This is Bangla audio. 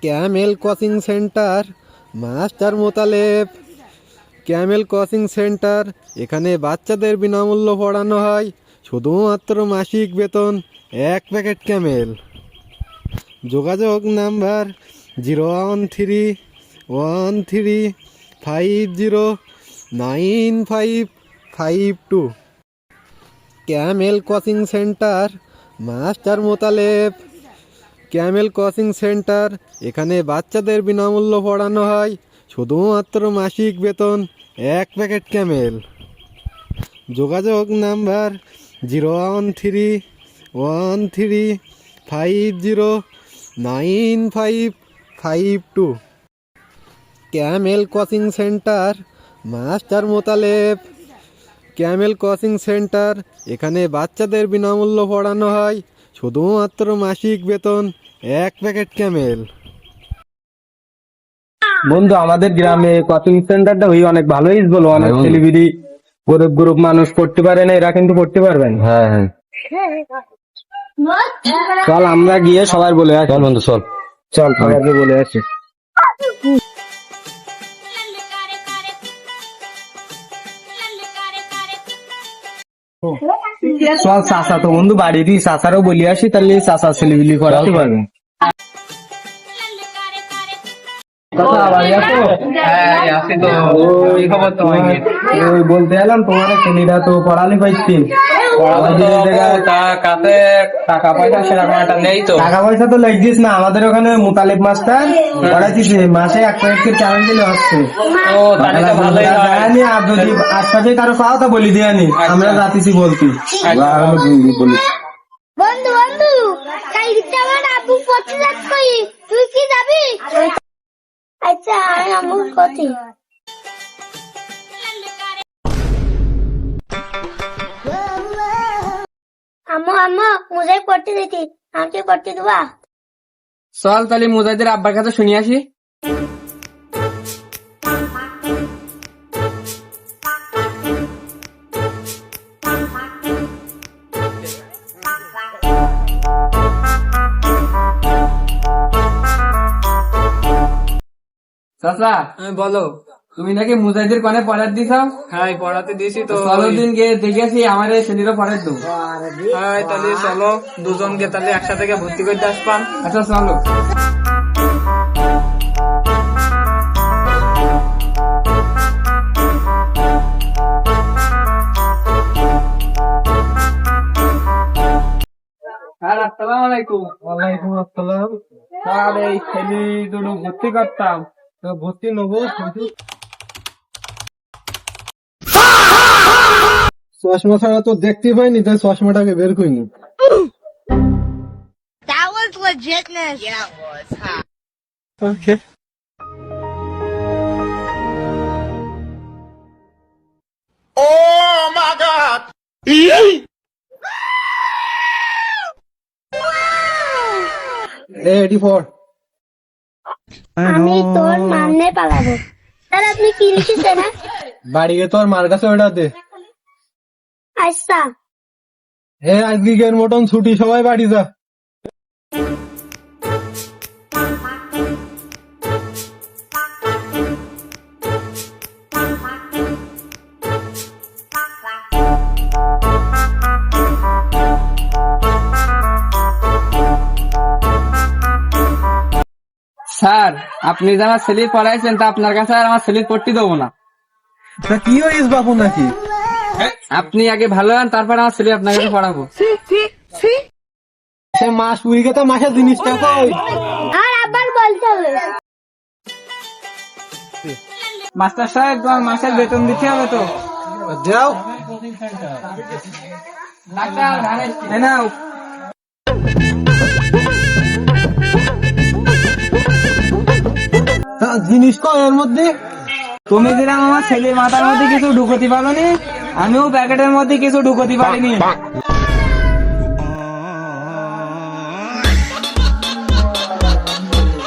Camel coaching centre master Motaleb. Camel coaching centre, এখানে বাচ্চাদের বিনামূল্য পড়ানো হয়, শুধুমাত্র মাসিক বেতন 1 প্যাকেট ক্যামেল। যোগাযোগ number 01313509552। Camel coaching centre master Motaleb. Camel coaching centre, এখানে বাচ্চাদের বিনামূল্য পড়ানো হয়, শুধুমাত্র মাসিক বেতন 1 প্যাকেট ক্যামেল। যোগাযোগ number 01313509552। Camel coaching centre master Motaleb. Camel coaching centre, এখানে বাচ্চাদের বিনামূল্য পড়ানো হয়, শুধুমাত্র মাসিক বেতন 1 প্যাকেট ক্যামেল। বন্ধু, আমাদের গ্রামে কোচিং সেন্টারটা ওই অনেক ভালোই বলো, অনেক ছেলেপিলি গরিব গরিব মানুষ পড়তে পারে না, এরা কিন্তু পড়তে পারবেন। হ্যাঁ হ্যাঁ, চল আমরা গিয়ে সবাই বলে আসি। চল বন্ধু, চল চল সবাইকে বলে আসি। চল চাচা তো বন্ধু বাড়ি দিই, চাচারও বলে আসি, তাহলে চাচা ছেলেপিলি করাতে পারবে। বলতে এলাম তোমার ছেলেরা তো পড়ালে পাইছি, টাকা পয়সা সেরকম একটা নেই তো। টাকা পয়সা তো লাগছিস না, আমাদের ওখানে মোতালেব মাস্টার পড়াইছে, মাসে 1 প্যাকেট চ্যালেঞ্জ দিলে হচ্ছে। আর যদি আশপাশে কারো পাও তা বলি দিয়ে আনি, আমরা যাচ্ছি বলছি। বন্ধু বন্ধু, কালকে আমার আব্বু পড়তে যাচ্ছে, তুই কি যাবি? আচ্ছা, আমি আম্মুর কথি। আম্মু আম্মু, মুজাই পড়তে দিতি, আমাকে পড়তে দেবা? চল তাহলে মুজাহিদের আব্বার কাছে শুনি আসি। চাচা বলো, তুমি নাকি মুজাহিদের কনে পড়ার দিছ? হ্যাঁ, পড়াতে দিয়েছি তো। চলো দিন গিয়ে দেখেছি আমার ছেলেরা পড়ার দো। হ্যাঁ, তাহলে চলো দুজনকে তাহলে একসাথে ভর্তি করতে আসবাম। আচ্ছা চলো। আসসালামু আলাইকুম। ওয়ালাইকুম আসসালাম। স্যার, এই ছেলে দুটো ভর্তি করতাম, তো ভর্তি নেবো। চশমা ছাড়া তো দেখতে পাইনি, তাই চশমাটাকে বের করিনি। That was legitness. Yeah, it was. Okay. Ready for. আমি তোর মামনে পালাবো। স্যার, আপনি কি লিখেছেন? বাড়ি গিয়ে তোর মার কাছে ওটা দে। আচ্ছা। আজকের মতন ছুটি, সবাই বাড়ি যা। স্যার আপনি যে আমার ছেলে পড়াইছেন, তা আপনার কাছে আর আমার ছেলে পড়তে দেবো না। তা কি হয়েছে বাপু নাকি? আপনি আগে ভালো হন, তারপর আমার ছেলে আপনার কাছে পড়াবো। সে মাস পুরিকে তো মাসের জিনিসটা কই? আর আবার বলতে হবে। মাস্টার সাহেব, তোমার মাসের বেতন দিতে হবে তো। যাও। এই নাও। জিনিস কই এর মধ্যে? তুমি যেরকম আমার ছেলের মাথার মধ্যে কিছু ঢুকতে পারোনি, আমিও প্যাকেটের মধ্যে কিছু ঢুকতে পারিনি।